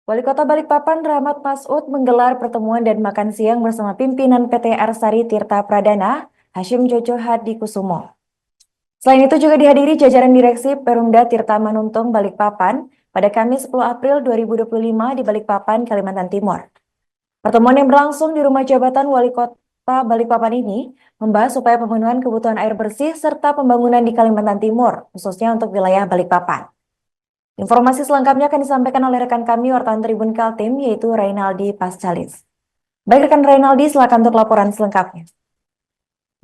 Wali Kota Balikpapan Rahmat Masud menggelar pertemuan dan makan siang bersama pimpinan PT Arsari Tirta Pradana, Hashim Jojo Hadikusumo. Selain itu juga dihadiri jajaran direksi Perumda Tirta Manuntung Balikpapan pada Kamis 10 April 2025 di Balikpapan, Kalimantan Timur. Pertemuan yang berlangsung di Rumah Jabatan Wali Kota Balikpapan ini membahas upaya pemenuhan kebutuhan air bersih serta pembangunan di Kalimantan Timur, khususnya untuk wilayah Balikpapan. Informasi selengkapnya akan disampaikan oleh rekan kami wartawan Tribun Kaltim yaitu Reynaldi Pascalis. Baik rekan Reynaldi, silakan untuk laporan selengkapnya.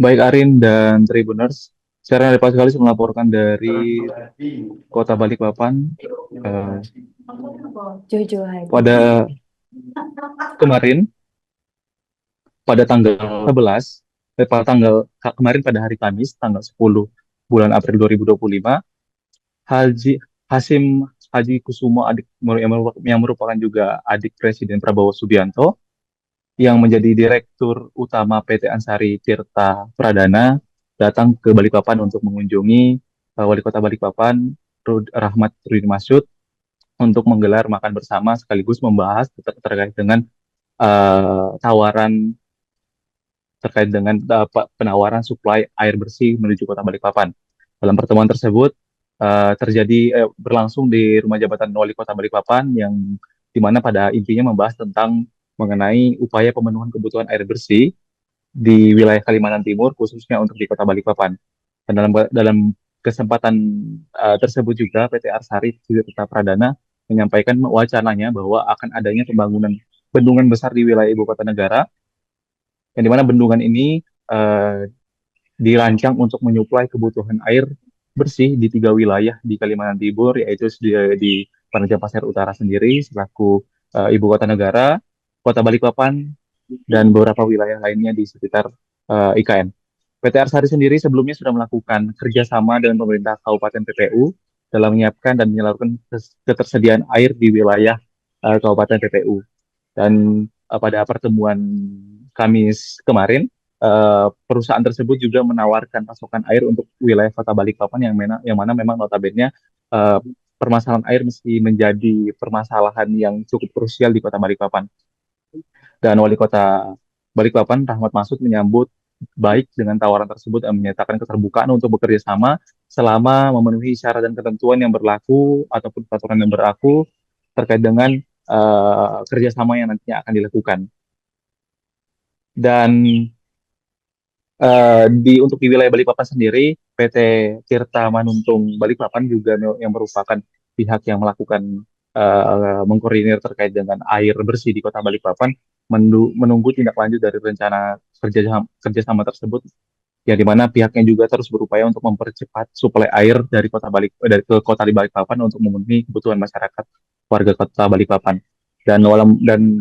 Baik Arin dan Tribuners, secara lepas sekali melaporkan dari Kota Balikpapan. eh, Jojo Hadi. Pada kemarin, pada tanggal 11, kemarin pada hari Kamis, tanggal 10 bulan April 2025, Haji Hasim Haji Kusumo yang merupakan juga adik Presiden Prabowo Subianto yang menjadi Direktur Utama PT Ansari Tirta Pradana datang ke Balikpapan untuk mengunjungi Wali Kota Balikpapan Rahmat Rudi Masyud untuk menggelar makan bersama sekaligus membahas terkait dengan tawaran terkait dengan penawaran suplai air bersih menuju Kota Balikpapan. Dalam pertemuan tersebut berlangsung di Rumah Jabatan Wali Kota Balikpapan yang di mana pada intinya membahas tentang mengenai upaya pemenuhan kebutuhan air bersih di wilayah Kalimantan Timur khususnya untuk di Kota Balikpapan. Dan dalam kesempatan tersebut juga PT Arsari Tirta Pradana menyampaikan wacananya bahwa akan adanya pembangunan bendungan besar di wilayah ibu kota negara, yang dimana bendungan ini eh, dirancang untuk menyuplai kebutuhan air bersih di tiga wilayah di Kalimantan Timur, yaitu di Penajam Pasir Utara sendiri selaku ibu kota negara, Kota Balikpapan, dan beberapa wilayah lainnya di sekitar IKN. PT Arsari sendiri sebelumnya sudah melakukan kerjasama dengan pemerintah Kabupaten PPU dalam menyiapkan dan menyalurkan ketersediaan air di wilayah Kabupaten PPU. Dan pada pertemuan Kamis kemarin, perusahaan tersebut juga menawarkan pasokan air untuk wilayah Kota Balikpapan yang mana memang notabene permasalahan air mesti menjadi permasalahan yang cukup krusial di Kota Balikpapan. Dan Wali Kota Balikpapan Rahmat Masud menyambut baik dengan tawaran tersebut dan menyatakan keterbukaan untuk bekerja sama selama memenuhi syarat dan ketentuan yang berlaku ataupun peraturan yang berlaku terkait dengan kerjasama yang nantinya akan dilakukan. Dan untuk di wilayah Balikpapan sendiri, PT Tirta Manuntung Balikpapan juga yang merupakan pihak yang melakukan mengkoordinir terkait dengan air bersih di Kota Balikpapan, menunggu tindak lanjut dari rencana kerjasama tersebut, yang dimana pihaknya juga terus berupaya untuk mempercepat suplai air dari ke Kota di Balikpapan untuk memenuhi kebutuhan masyarakat warga Kota Balikpapan. Dan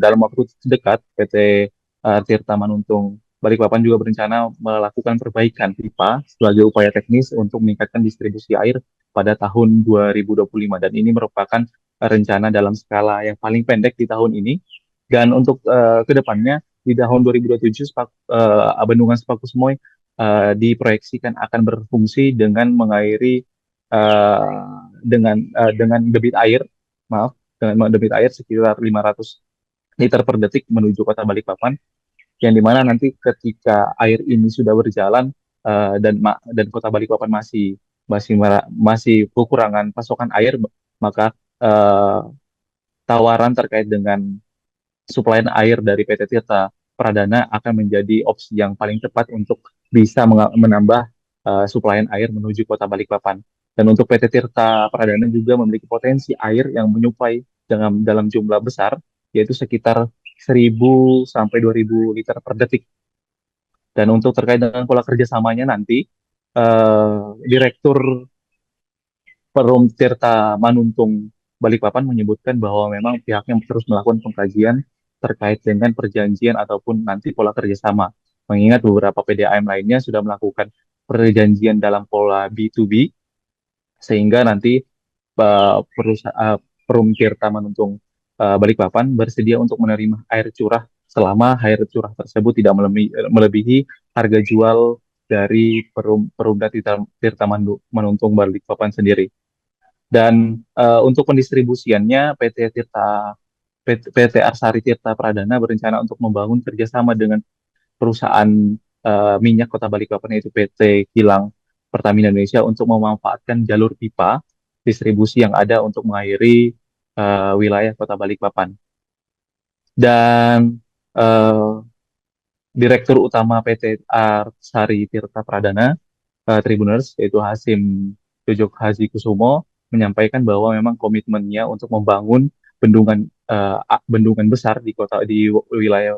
dalam waktu dekat, PT Tirta Manuntung Balikpapan juga berencana melakukan perbaikan pipa sebagai upaya teknis untuk meningkatkan distribusi air pada tahun 2025. Dan ini merupakan rencana dalam skala yang paling pendek di tahun ini. Dan untuk ke depannya, di tahun 2027, Bendungan Sepakusmoy diproyeksikan akan berfungsi dengan mengairi dengan debit air, maaf, dengan debit air sekitar 500 liter per detik menuju Kota Balikpapan, yang dimana nanti ketika air ini sudah berjalan dan Kota Balikpapan masih kekurangan pasokan air, maka tawaran terkait dengan suplai air dari PT Tirta Pradana akan menjadi opsi yang paling tepat untuk bisa menambah suplai air menuju Kota Balikpapan. Dan untuk PT Tirta Pradana juga memiliki potensi air yang menyuplai dalam jumlah besar, yaitu sekitar 1.000 sampai 2.000 liter per detik. Dan untuk terkait dengan pola kerjasamanya nanti, Direktur Perum Tirta Manuntung Balikpapan menyebutkan bahwa memang pihaknya terus melakukan pengkajian terkait dengan perjanjian ataupun nanti pola kerjasama. Mengingat beberapa PDAM lainnya sudah melakukan perjanjian dalam pola B2B, sehingga nanti Perum Tirta Manuntung Balikpapan bersedia untuk menerima air curah selama air curah tersebut tidak melebihi harga jual dari Perumda Tirta Manuntung Balikpapan sendiri. Dan untuk pendistribusiannya PT Tirta PT Arsari Tirta Pradana berencana untuk membangun kerjasama dengan perusahaan minyak Kota Balikpapan yaitu PT Kilang Pertamina Indonesia untuk memanfaatkan jalur pipa distribusi yang ada untuk mengairi wilayah Kota Balikpapan. Dan eh, Direktur Utama PT Arsari Tirta Pradana Tribuners yaitu Hasim Jojok Haji Kusumo menyampaikan bahwa memang komitmennya untuk membangun bendungan besar di wilayah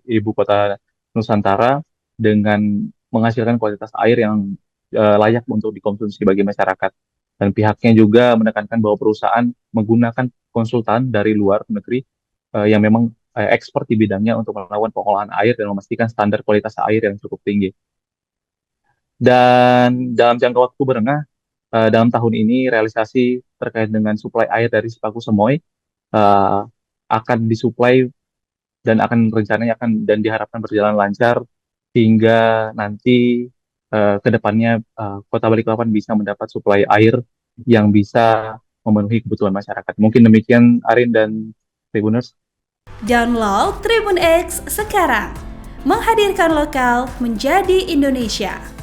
ibu kota Nusantara dengan menghasilkan kualitas air yang layak untuk dikonsumsi bagi masyarakat. Dan pihaknya juga menekankan bahwa perusahaan menggunakan konsultan dari luar negeri yang memang expert di bidangnya untuk melakukan pengolahan air dan memastikan standar kualitas air yang cukup tinggi. Dan dalam jangka waktu menengah, dalam tahun ini realisasi terkait dengan suplai air dari Sepaku Semoy eh, akan disuplai dan akan rencananya akan dan diharapkan berjalan lancar hingga nanti ke depannya Kota Balikpapan bisa mendapat suplai air yang bisa memenuhi kebutuhan masyarakat. Mungkin demikian Arin dan Tribuners. Download Tribun X sekarang, menghadirkan lokal menjadi Indonesia.